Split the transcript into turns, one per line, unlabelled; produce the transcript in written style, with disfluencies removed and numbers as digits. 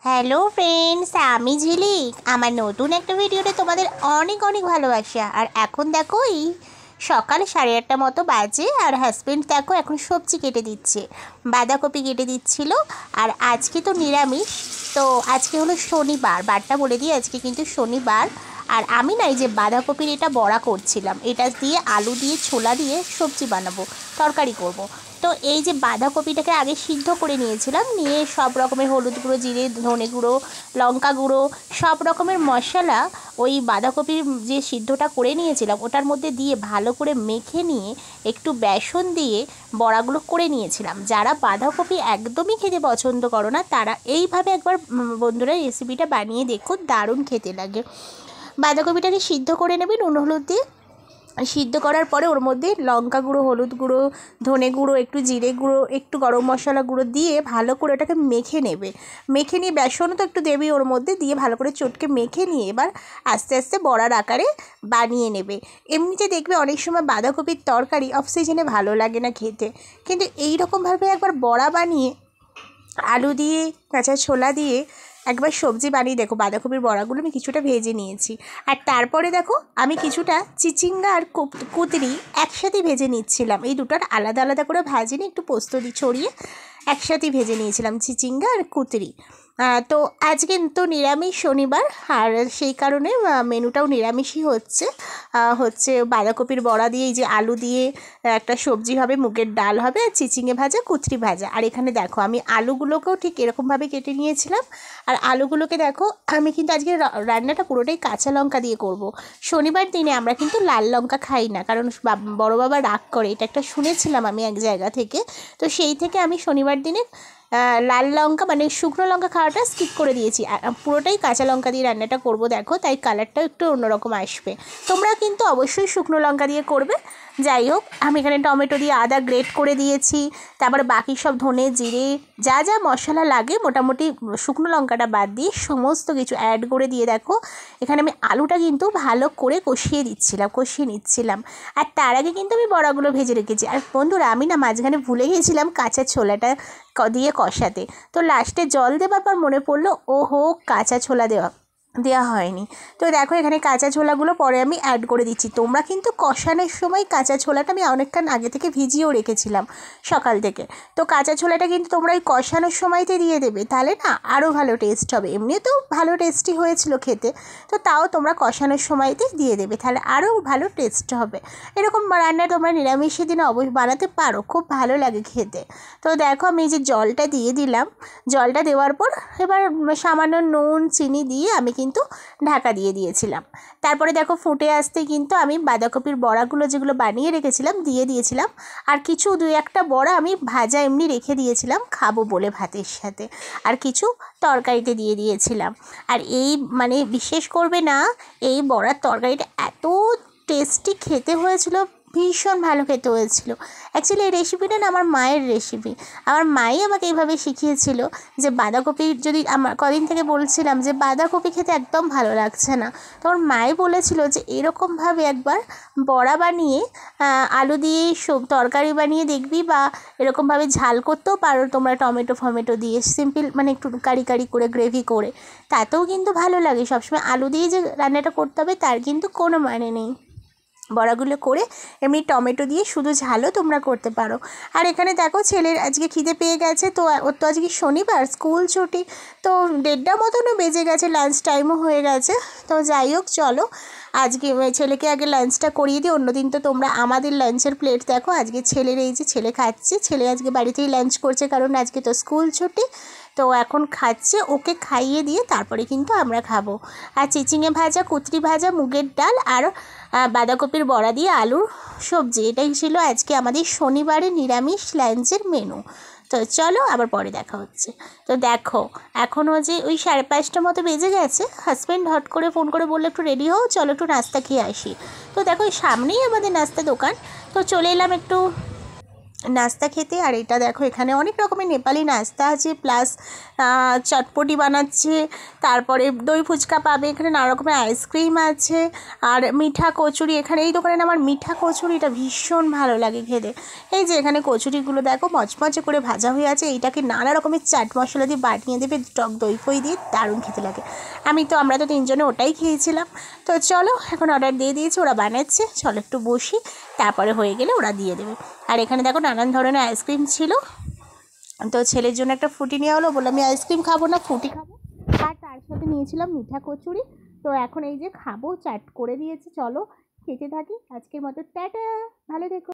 Hello friends, আমি ঝিলিক। আমার নতুন একটা ভিডিওতে তোমাদের অনেক অনেক ভালোবাসা। আর এখন দেখো এই সকাল 8:30 মতো বাজে, আর হাজব্যান্ড দেখো এখন সবজি কেটে দিচ্ছে, বাঁধাকপি কেটে দিচ্ছিল। আর আজকে তো নিরামিষ, তো আজকে হলো শনিবার, বারটা বলে দিই, আজকে কিন্তু শনিবার। আর আমি না এই যে বাঁধাকপির এটা বড়া করছিলাম, এটা দিয়ে আলু দিয়ে ছোলা দিয়ে সবজি বানাবো, তরকারি করব। তো এই যে বাঁধাকপিটাকে আগে সিদ্ধ করে নিয়েছিলাম, নিয়ে সব রকমের হলুদ গুঁড়ো, জিরে, ধনে গুঁড়ো, লঙ্কা গুঁড়ো, সব রকমের মশলা ওই বাঁধাকপির যে সিদ্ধটা করে নিয়েছিলাম ওটার মধ্যে দিয়ে ভালো করে মেখে নিয়ে একটু বেসন দিয়ে বড়াগুলো করে নিয়েছিলাম। যারা বাঁধাকপি একদমই খেতে পছন্দ করো না তারা এইভাবে একবার বন্ধুরা রেসিপিটা বানিয়ে দেখো, দারুণ খেতে লাগে। বাঁধাকপিটাকে সিদ্ধ করে নেবে নুন হলুদ দিয়ে। সিদ্ধ করার পরে ওর মধ্যে লঙ্কা গুঁড়ো, হলুদ গুঁড়ো, ধনে গুঁড়ো, একটু জিরে গুঁড়ো, একটু গরম মশলা গুঁড়ো দিয়ে ভালো করে ওটাকে মেখে নেবে। মেখে নিয়ে বেসনও তো একটু দেবেই ওর মধ্যে, দিয়ে ভালো করে চটকে মেখে নিয়ে এবার আস্তে আস্তে বড়ার আকারে বানিয়ে নেবে। এমনিতে দেখবে অনেক সময় বাঁধাকপির তরকারি অফ সিজনে ভালো লাগে না খেতে, কিন্তু এই রকমভাবে একবার বড়া বানিয়ে আলু দিয়ে, কাঁচা ছোলা দিয়ে একবার সবজি বানিয়ে দেখো। বাঁধাকপির বড়াগুলো আমি কিছুটা ভেজে নিয়েছি, আর তারপরে দেখো আমি কিছুটা চিচিঙ্গা আর কুতরি একসাথে ভেজে নিচ্ছিলাম। এই দুটোর আলাদা আলাদা করে ভাজিনি, একটু পোস্ত দিয়ে ছড়িয়ে একসাথে ভেজে নিয়েছিলাম চিচিঙ্গা আর কুতরি। তো আজকে তো নিরামিষ শনিবার, আর সেই কারণে মেনুটাও নিরামিষই হচ্ছে বাঁধাকপির বড়া দিয়ে এই যে আলু দিয়ে একটা সবজি হবে, মুগের ডাল হবে, আর চিচিঙ্গে ভাজা, কুতরি ভাজা। আর এখানে দেখো আমি আলুগুলোকেও ঠিক এরকমভাবে কেটে নিয়েছিলাম। আর আলুগুলোকে দেখো আমি কিন্তু আজকে রান্নাটা পুরোটাই কাঁচা লঙ্কা দিয়ে করব। শনিবার দিনে আমরা কিন্তু লাল লঙ্কা খাই না, কারণ বড় বাবা রাগ করে, এটা একটা শুনেছিলাম আমি এক জায়গা থেকে। তো সেই থেকে আমি শনিবার দিনে লাল লঙ্কা মানে শুকনো লঙ্কা খাওয়াটা স্কিপ করে দিয়েছি, পুরোটাই কাঁচা লঙ্কা দিয়ে রান্নাটা করব দেখো, তাই কালারটাও একটু অন্যরকম আসবে। তোমরা কিন্তু অবশ্যই শুকনো লঙ্কা দিয়ে করবে। যাই হোক, আমি এখানে টমেটো দিয়ে আদা গ্রেট করে দিয়েছি, তারপরে বাকি সব ধনে, জিরে, যা যা মশলা লাগে মোটামুটি শুকনো লঙ্কাটা বাদ দিয়ে সমস্ত কিছু অ্যাড করে দিয়ে দেখো এখানে আমি আলুটা কিন্তু ভালো করে কষিয়ে নিচ্ছিলাম। আর তার আগে কিন্তু আমি বড়াগুলো ভেজে রেখেছি। আর বন্ধুরা আমি না মাঝখানে ভুলে গিয়েছিলাম কাঁচা ছোলাটা দিয়ে কষাতে, তো লাস্টে জল দেওয়ার পর মনে পড়লো ওহো কাঁচা ছোলা দেওয়া হয়নি। তো দেখো এখানে কাঁচা ছোলাগুলো পরে আমি অ্যাড করে দিচ্ছি। তোমরা কিন্তু কষানোর সময় কাঁচা ছোলাটা আমি অনেকক্ষণ আগে থেকে ভিজিয়েও রেখেছিলাম সকাল থেকে, তো কাঁচা ছোলাটা কিন্তু তোমরা ওই কষানোর সময়তে দিয়ে দেবে, তাহলে না আরও ভালো টেস্ট হবে। এমনিতেও ভালো টেস্টি হয়েছিল খেতে, তো তাও তোমরা কষানোর সময়তে দিয়ে দেবে, তাহলে আরও ভালো টেস্ট হবে। এরকম রান্না তোমরা নিরামিষের দিনে অবশ্যই বানাতে পারো, খুব ভালো লাগে খেতে। তো দেখো আমি এই যে জলটা দিয়ে দিলাম, জলটা দেওয়ার পর এবার সামান্য নুন চিনি দিয়ে আমি কিন্তু ঢাকা দিয়ে দিয়েছিলাম। তারপরে দেখো ফুটে আসতে কিন্তু আমি বাঁধাকপির বড়াগুলো যেগুলো বানিয়ে রেখেছিলাম দিয়ে দিয়েছিলাম, আর কিছু 2-1টা বড়া আমি ভাজা এমনি রেখে দিয়েছিলাম খাবো বলে ভাতের সাথে, আর কিছু তরকারিতে দিয়ে দিয়েছিলাম। আর এই মানে বিশ্বাস করবে না, এই বড়ার তরকারিটা এত টেস্টি খেতে হয়েছিল, ভীষণ ভালো খেতে হয়েছিল। অ্যাকচুয়ালি এই রেসিপিটা না আমার মায়ের রেসিপি, আমার মাই আমাকে এইভাবে শিখিয়েছিল যে বাঁধাকপি, যদি আমার কদিন থেকে বলছিলাম যে বাঁধাকপি খেতে একদম ভালো লাগছে না, তো আমার মাই বলেছিল যে এরকমভাবে একবার বড়া বানিয়ে আলু দিয়ে তরকারি বানিয়ে দেখবি, বা এরকমভাবে ঝাল করতেও পারো তোমরা টমেটো দিয়ে, সিম্পল মানে একটু কারি করে গ্রেভি করে, তাতেও কিন্তু ভালো লাগে। সবসময় আলু দিয়ে যে রান্নাটা করতে হবে তার কিন্তু কোনো মানে নেই। বড়াগুলো করে এমনি টমেটো দিয়ে শুধু ঝালও তোমরা করতে পারো। আর এখানে দেখো ছেলের আজকে খিদে পেয়ে গেছে, তো ওর তো আজকে শনিবার, স্কুল ছুটি, তো 1:30 মতনও বেজে গেছে, লাঞ্চ টাইমও হয়ে গেছে। তো যাই হোক চলো আজকে ছেলেকে আগে লাঞ্চটা করিয়ে দিই। অন্যদিন তো তোমরা আমাদের লাঞ্চের প্লেট দেখো, আজকে ছেলের এই যে ছেলে খাচ্ছে, ছেলে আজকে বাড়িতেই লাঞ্চ করছে কারণ আজকে তো স্কুল ছুটি, তো এখন খাচ্ছে, ওকে খাইয়ে দিয়ে তারপরে কিন্তু আমরা খাবো। আর চিচিঙে ভাজা, কুতরি ভাজা, মুগের ডাল আর বাঁধাকপির বড়া দিয়ে আলুর সবজি, এটাই ছিল আজকে আমাদের শনিবারের নিরামিষ লাঞ্চের মেনু। তো চলো আবার পরে দেখা হচ্ছে। তো দেখো এখনও যে ওই 5:30 মতো বেজে গেছে, হাজব্যান্ড হট করে ফোন করে বললো একটু রেডি হও, চলো একটু নাস্তা খেয়ে আসি। তো দেখো সামনেই আমাদের নাস্তা দোকান, তো চলে এলাম একটু নাস্তা খেতে। আর এটা দেখো এখানে অনেক রকমের নেপালি নাস্তা আছে, প্লাস চটপটি বানাচ্ছে, তারপরে দই ফুচকা পাবে এখানে, নানা রকমের আইসক্রিম আছে, আর মিঠা কচুরি। এখানে এই দোকানে আমার মিঠা কচুরিটা ভীষণ ভালো লাগে খেতে। এই যে এখানে কচুরিগুলো দেখো মচমচে করে ভাজা হয়ে আছে, এইটাকে নানা রকমের চাট মশলা দিয়ে বানিয়ে দেবে, টক দই ফই দিয়ে, দারুণ খেতে লাগে। আমরা তো তিনজনে ওটাই খেয়েছিলাম। তো চলো এখন অর্ডার দিয়ে দিয়েছি, ওরা বানাচ্ছে, চলো একটু বসি, তারপরে হয়ে গেলে ওরা দিয়ে দেবে। আর এখানে দেখো নানান ধরনের আইসক্রিম ছিল। তো ছেলের জন্য একটা ফ্রুটি নেওয়া হলো, বললাম আমি আইসক্রিম খাবো না, ফ্রুটি খাবো। আর তার সাথে নিয়েছিলাম মিঠা কচুরি। তো এখন এই যে খাবো, চাট করে দিয়েছে, চলো খেতে থাকি। আজকের মতো টাটা, ভালো থেকো।